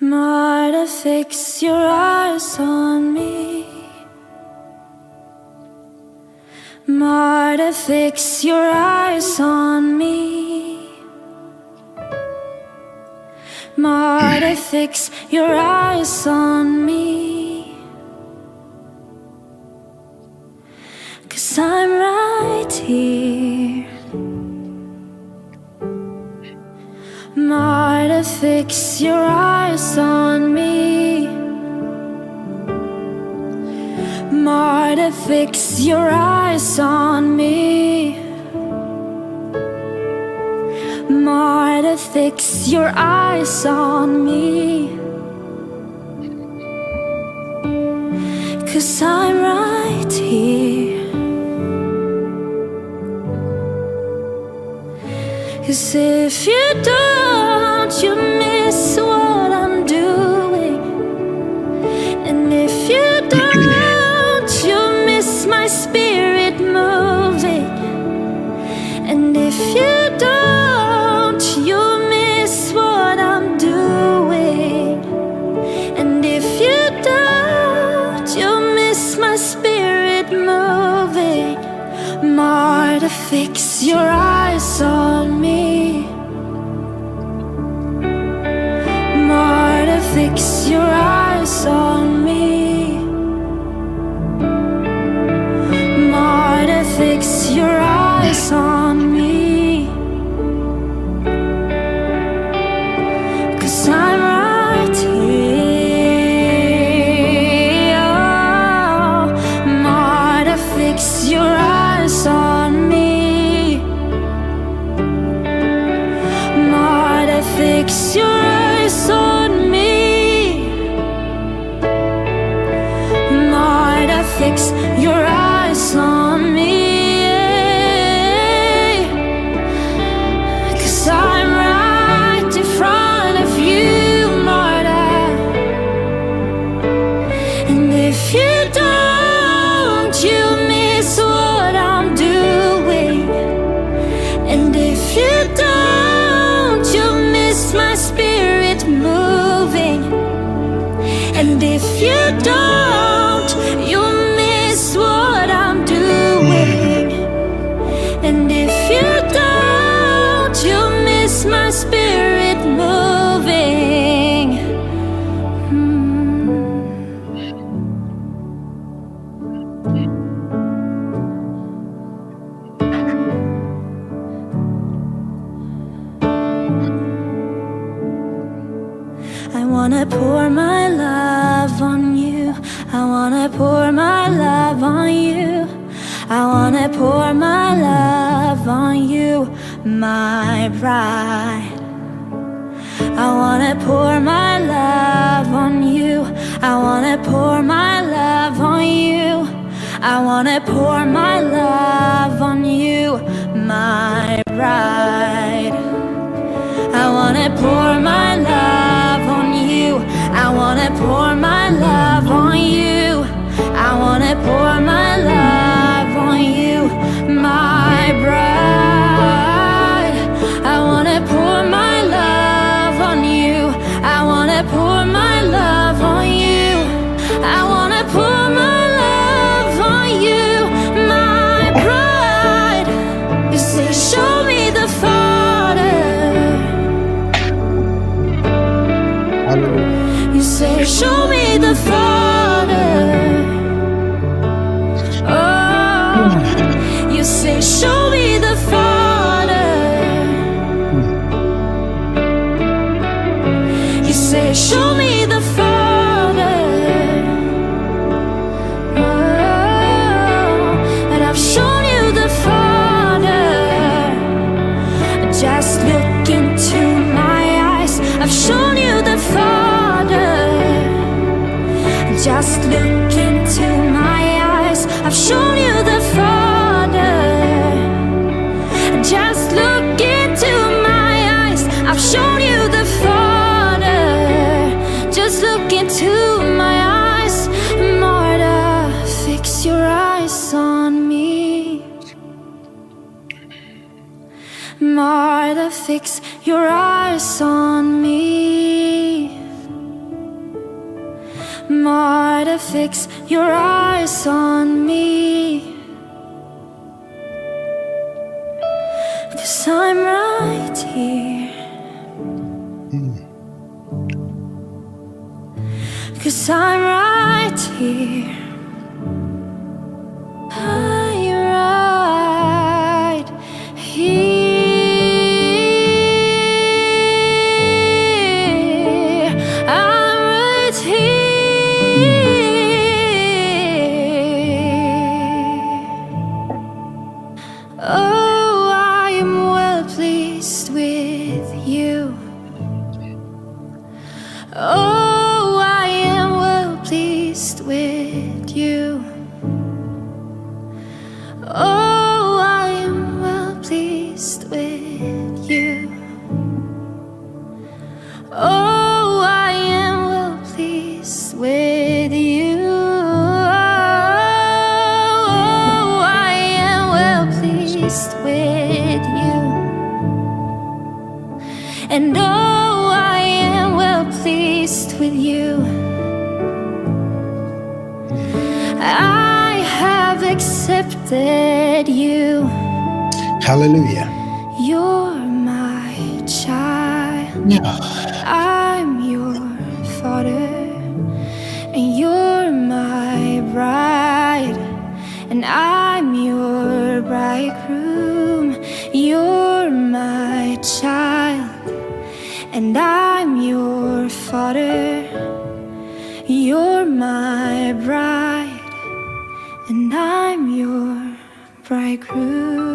Marta, fix your eyes on me. Marta, fix your eyes on me. Marta, fix your eyes on me. 'Cause I'm right here. Marta, fix your eyes on me. Marta, fix your eyes on me. Marta, fix your eyes on me. 'Cause I'm right here. 'Cause if you don't, you miss what I'm doing. And if you don't, you miss my spirit moving. And if you don't, you miss what I'm doing. And if you don't, you miss my spirit moving. Marta, fix your eyes on me. Marta, fix your eyes on me. Marta, fix your eyes on me. 'Cause I'm right here. Oh, Marta, fix your eyes on me. Marta, fix your eyes on me. Marta, fix your eyes on me. 'Cause I'm right in front of you, Marta. And if you don't, you miss what I'm doing. And if you don't, you miss my spirit moving. And if you don't, you miss what I'm doing. And if you don't, you miss my spirit moving. I wanna pour my love on you. I wanna pour my love on you. I wanna pour my love on you, my bride. I wanna pour my love on you. I wanna pour my love on you. I wanna pour my love on you, my bride. I wanna pour my love on you. I wanna pour my love on you. I wanna pour my love on you, my bride. I wanna pour my love on you. I wanna pour my love on you. I wanna pour my love on you, my bride. You say, show me the Father. You say, show me the Father. Oh, you say, show me the Father. You say, show me the Father. Oh, and I've shown you the Father. Just look into my eyes. I've shown you the Father. Just look into my eyes. I've shown you the Father. Just look into my eyes. I've shown you the Father. Just look into my eyes. Marta, fix your eyes on me. Marta, fix your eyes on me. more to fix your eyes on me. 'Cause I'm right here. 'Cause I'm right here. I'm right here. I'm right here. Oh, I am well pleased with you. Oh, I am well pleased with you. Oh, I am well pleased with you. Oh, I am well pleased with you. Oh, I am well pleased with you. And oh, I am well pleased with you. I have accepted you. Hallelujah. You're my child. Yeah. I'm your father. And you're my bride. And I'm your bridegroom. You're my child. And I'm your father. You're my bride. And I'm your bridegroom.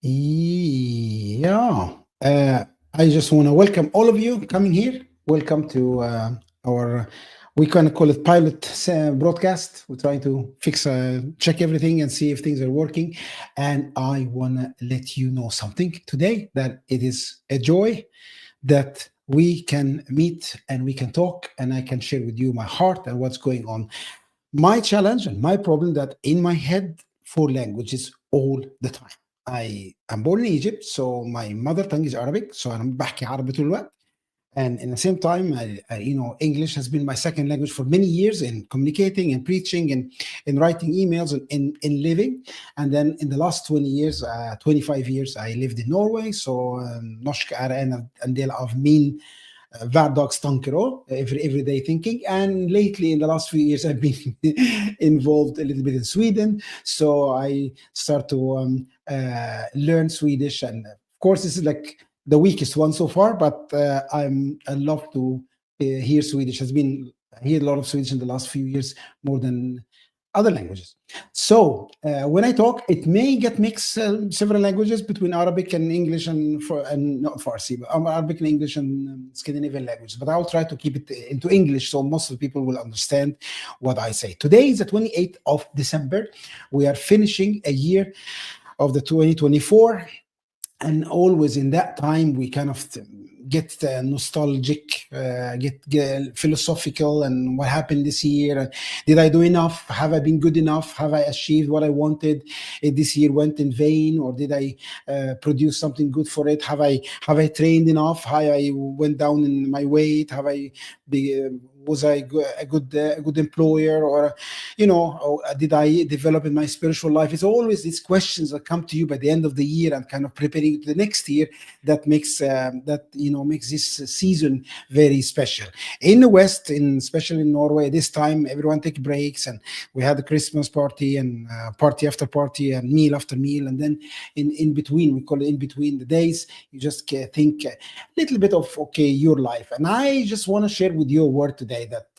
Yeah. I just want to welcome all of you coming here. Welcome to our, we can call it pilot broadcast. We're trying to fix, check everything and see if things are working. And I want to let you know something today, that it is a joy that we can meet and we can talk and I can share with you my heart and what's going on. My challenge and my problem that in my head, four languages all the time. I am born in Egypt, so my mother tongue is Arabic, so I'm بحكي عربي طول الوقت. And in the same time, English has been my second language for many years in communicating and preaching and in writing emails and in living. And then in the last 20 years, 25 years, I lived in Norway. So norsk er en del av min hverdagstanker òg, everyday thinking. And lately, in the last few years, I've been involved a little bit in Sweden. So I start to learn Swedish. And of course, this is like the weakest one so far, but I love to hear Swedish. I hear a lot of Swedish in the last few years, more than other languages. So when I talk, it may get mixed several languages between Arabic and English and not Farsi, but Arabic and English and Scandinavian languages. But I'll try to keep it into English so most of the people will understand what I say. Today is the 28th of December. We are finishing a year of the 2024. And always in that time, we kind of get nostalgic, get philosophical, and what happened this year? Did I do enough? Have I been good enough? Have I achieved what I wanted? This year went in vain, or did I produce something good for it? Have I trained enough? Have I went down in my weight? Have I was I a good employer, or did I develop in my spiritual life? It's always these questions that come to you by the end of the year and kind of preparing to the next year that makes makes this season very special. In the West, especially in Norway, this time everyone take breaks, and we had the Christmas party and party after party and meal after meal, and then in between, we call it in between the days, you just think a little bit of your life. And I just want to share with you a word today that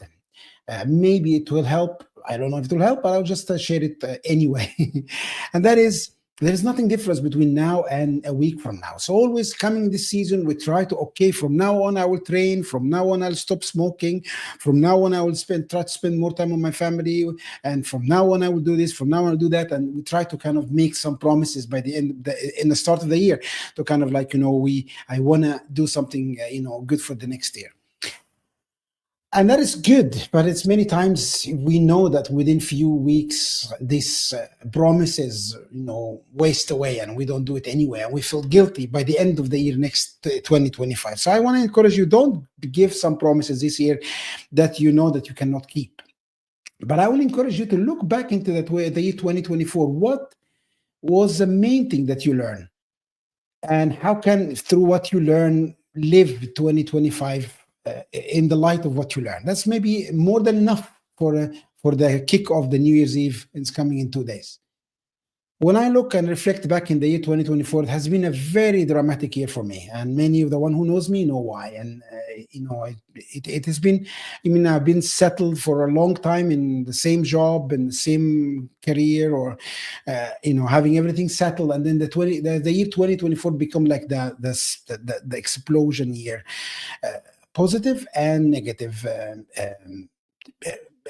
maybe it will help. I don't know if it will help, but I'll just share it anyway. And that is, there is nothing different between now and a week from now. So always coming this season, we try to, from now on I will train, from now on I'll stop smoking, from now on I will try to spend more time with my family, and from now on I will do this, from now on I'll do that. And we try to kind of make some promises by the end, in the start of the year, to kind of I want to do something, good for the next year. And that is good, but it's many times we know that within few weeks these promises, waste away, and we don't do it anyway, and we feel guilty by the end of the year next 2025. So I want to encourage you: don't give some promises this year that you know that you cannot keep. But I will encourage you to look back into that way, the year 2024. What was the main thing that you learned, and how can, through what you learn, live 2025 in the light of what you learned? That's maybe more than enough for the kick of the New Year's Eve. It's coming in 2 days. When I look and reflect back in the year 2024, it has been a very dramatic year for me, and many of the one who knows me know why. And it has been. I mean, I've been settled for a long time in the same job and the same career, or having everything settled, and then the year 2024 become like the explosion year, positive and negative.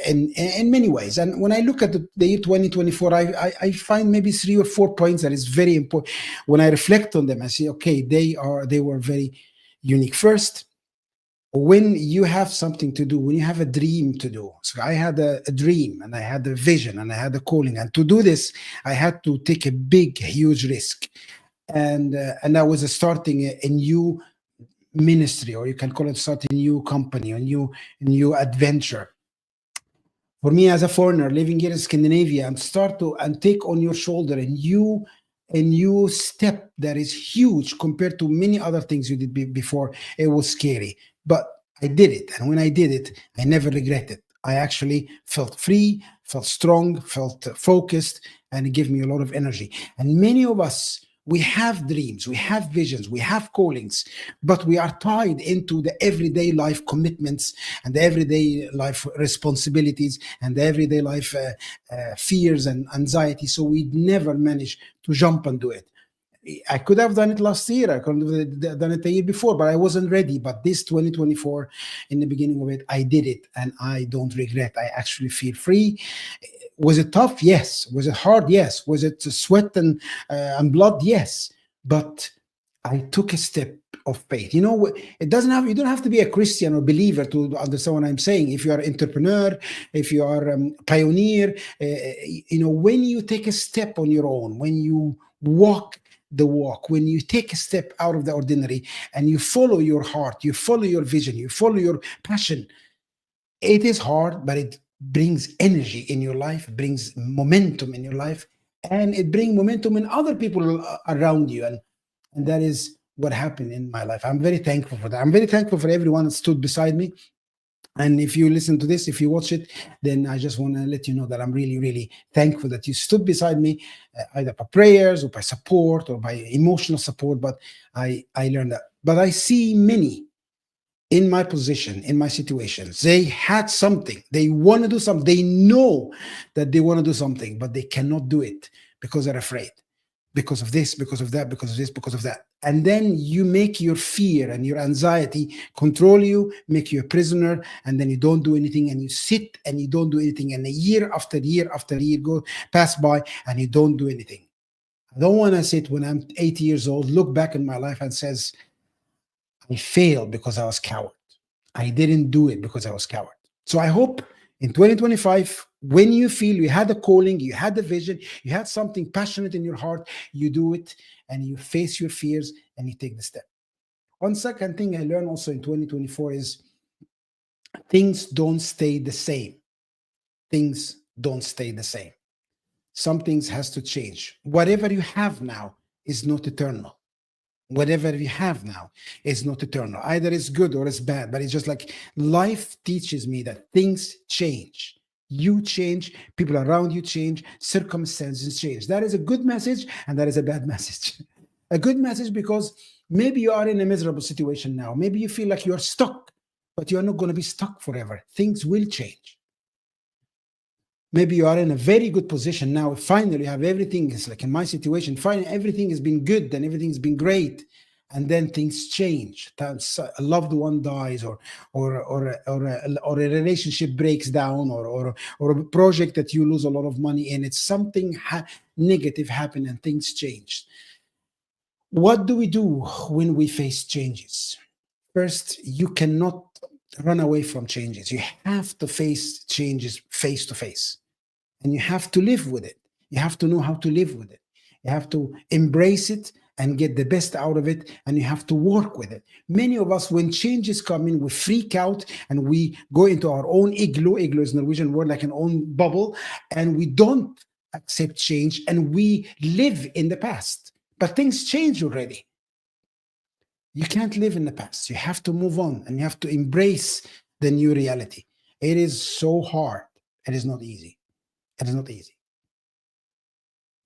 In many ways. And when I look at the year 2024, I find maybe 3 or 4 points that is very important. When I reflect on them, I say, okay, they were very unique. First, when you have something to do, when you have a dream to do. So I had a dream, and I had a vision, and I had a calling, and to do this, I had to take a big, huge risk. And I was starting a new ministry, or you can call it starting a new company, a new adventure. For me, as a foreigner living here in Scandinavia, and start to and take on your shoulder a new step that is huge compared to many other things you did before. It was scary, but I did it, and when I did it, I never regretted. I actually felt free, felt strong, felt focused, and it gave me a lot of energy. And many of us, we have dreams, we have visions, we have callings, but we are tied into the everyday life commitments, and the everyday life responsibilities, and the everyday life fears and anxiety. So we never manage to jump and do it. I could have done it last year. I could have done it the year before, but I wasn't ready. But this 2024, in the beginning of it, I did it, and I don't regret. I actually feel free. Was it tough? Yes. Was it hard? Yes. Was it sweat and blood? Yes. But I took a step of faith. It doesn't have. You don't have to be a Christian or believer to understand what I'm saying. If you are an entrepreneur, if you are a pioneer, when you take a step on your own, when you walk the walk, when you take a step out of the ordinary, and you follow your heart, you follow your vision, you follow your passion. It is hard, but it brings energy in your life, brings momentum in your life, and it brings momentum in other people around you. And that is what happened in my life. I'm very thankful for that. I'm very thankful for everyone that stood beside me. And if you listen to this, if you watch it, then I just want to let you know that I'm really, really thankful that you stood beside me, either by prayers or by support or by emotional support. But I learned that. But I see many in my position, in my situations. They had something. They want to do something. They know that they want to do something, but they cannot do it because they're afraid. Because of this, because of that, because of this, because of that. And then you make your fear and your anxiety control you, make you a prisoner, and then you don't do anything, and you sit and you don't do anything. And a year after year after year pass by, and you don't do anything. I don't want to sit when I'm 80 years old, look back in my life and says, I failed because I was coward. I didn't do it because I was coward. So I hope in 2025, when you feel you had a calling, you had a vision, you had something passionate in your heart, you do it, and you face your fears, and you take the step. One second thing I learned also in 2024 is things don't stay the same. Things don't stay the same. Some things has to change. Whatever you have now is not eternal. Whatever you have now is not eternal. Either it's good or it's bad, but it's just like life teaches me that things change. You change, people around you change, circumstances change. That is a good message, and that is a bad message. A good message because maybe you are in a miserable situation now. Maybe you feel like you're stuck, but you're not going to be stuck forever. Things will change. Maybe you are in a very good position now. Finally, you have everything. It's like in my situation, finally, everything has been good and everything's been great. And then things change. A loved one dies, or a relationship breaks down, or a project that you lose a lot of money in. It's something negative happen, and things change. What do we do when we face changes? First, you cannot run away from changes. You have to face changes face to face, and you have to live with it. You have to know how to live with it. You have to embrace it and get the best out of it, and you have to work with it. Many of us, when changes come in, we freak out and we go into our own igloo. Igloo is Norwegian word, like an own bubble, and we don't accept change, and we live in the past. But things change already. You can't live in the past. You have to move on, and you have to embrace the new reality. It is so hard. It is not easy. It is not easy,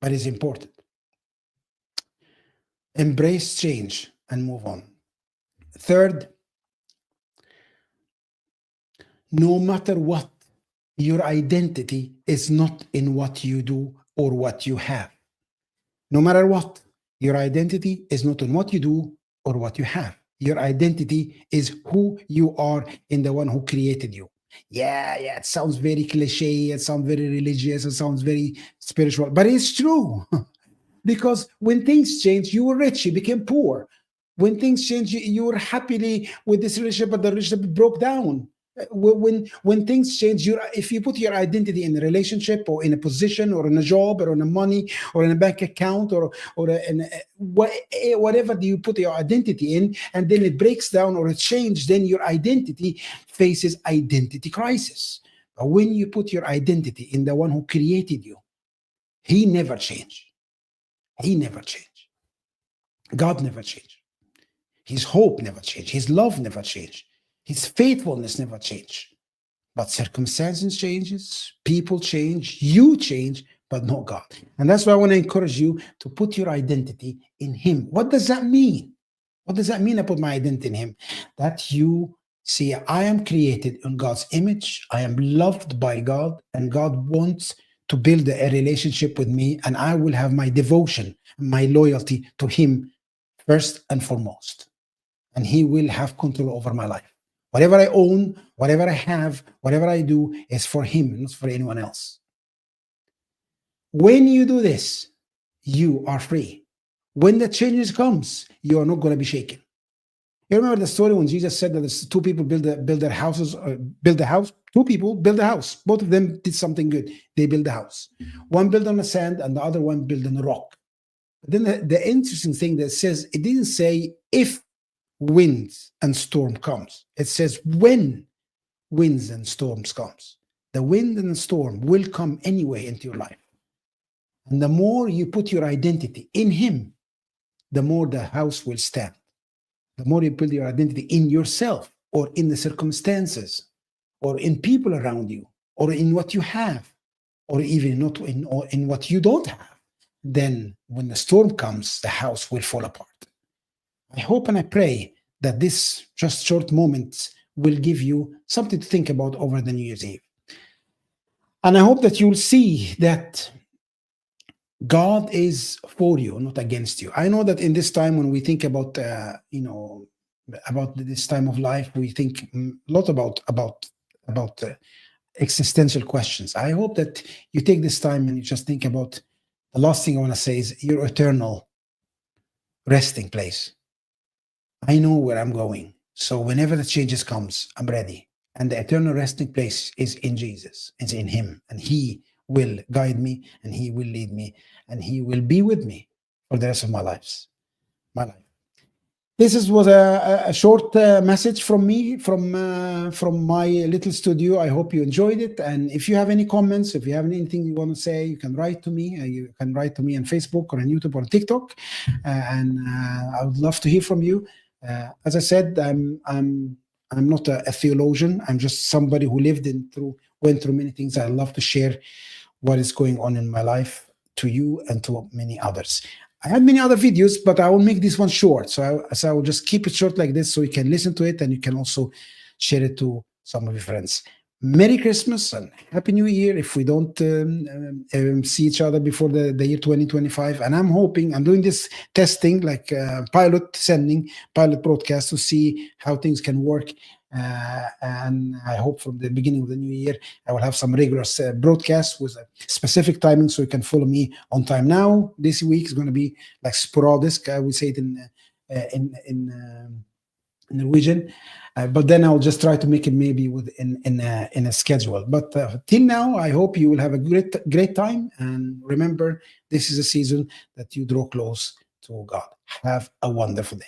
but it's important. Embrace change and move on. Third, no matter what, your identity is not in what you do or what you have. No matter what, your identity is not in what you do or what you have. Your identity is who you are in the one who created you. Yeah, it sounds very cliche, it sounds very religious, it sounds very spiritual, but it's true. Because when things change, you were rich, you became poor. When things change, you were happily with this relationship, but the relationship broke down. When things change, if you put your identity in a relationship or in a position or in a job or in a money or in a bank account whatever you put your identity in, and then it breaks down or it changes, then your identity faces identity crisis. But when you put your identity in the one who created you, he never changed. He never changed. God never changed. His hope never changed. His love never changed. His faithfulness never changed. But circumstances changes, people change, you change, but not God. And that's why I want to encourage you to put your identity in him. What does that mean? What does that mean, I put my identity in him? That you see, I am created in God's image. I am loved by God, and God wants to build a relationship with me, and I will have my devotion, my loyalty to him first and foremost. And he will have control over my life. Whatever I own, whatever I have, whatever I do is for him, not for anyone else. When you do this, you are free. When the changes comes, you are not going to be shaken. You remember the story when Jesus said that there's two people build a house. Two people build a house. Both of them did something good. They built a house. One built on the sand, and the other one built on the rock. But then the interesting thing that says, it didn't say if winds and storm comes. It says when winds and storms comes. The wind and the storm will come anyway into your life. And the more you put your identity in him, the more the house will stand. The more you put your identity in yourself or in the circumstances or in people around you or in what you have or even not in what you don't have, then when the storm comes, the house will fall apart. I hope and I pray that this just short moments will give you something to think about over the New Year's Eve. And I hope that you'll see that God is for you, not against you. I know that in this time when we think about, about this time of life, we think a lot about existential questions. I hope that you take this time and you just think about the last thing I want to say is your eternal resting place. I know where I'm going. So whenever the changes comes, I'm ready. And the eternal resting place is in Jesus. It's in him. And he will guide me, and he will lead me, and he will be with me for the rest of my life. This was a short message from me, from my little studio. I hope you enjoyed it. And if you have any comments, if you have anything you want to say, you can write to me. You can write to me on Facebook or on YouTube or on TikTok. And I would love to hear from you. As I said, I'm not a theologian. I'm just somebody who went through many things. I love to share what is going on in my life to you and to many others. I had many other videos, but I will make this one short. So I will just keep it short like this so you can listen to it and you can also share it to some of your friends. Merry Christmas and Happy New Year if we don't see each other before the year 2025. And I'm hoping, I'm doing this testing, like pilot broadcast to see how things can work. And I hope from the beginning of the new year, I will have some regular broadcasts with a specific timing so you can follow me on time. Now, this week is going to be like sporadic. I would say it Norwegian, but then I'll just try to make it maybe in a schedule. But till now, I hope you will have a great time. And remember, this is a season that you draw close to God. Have a wonderful day.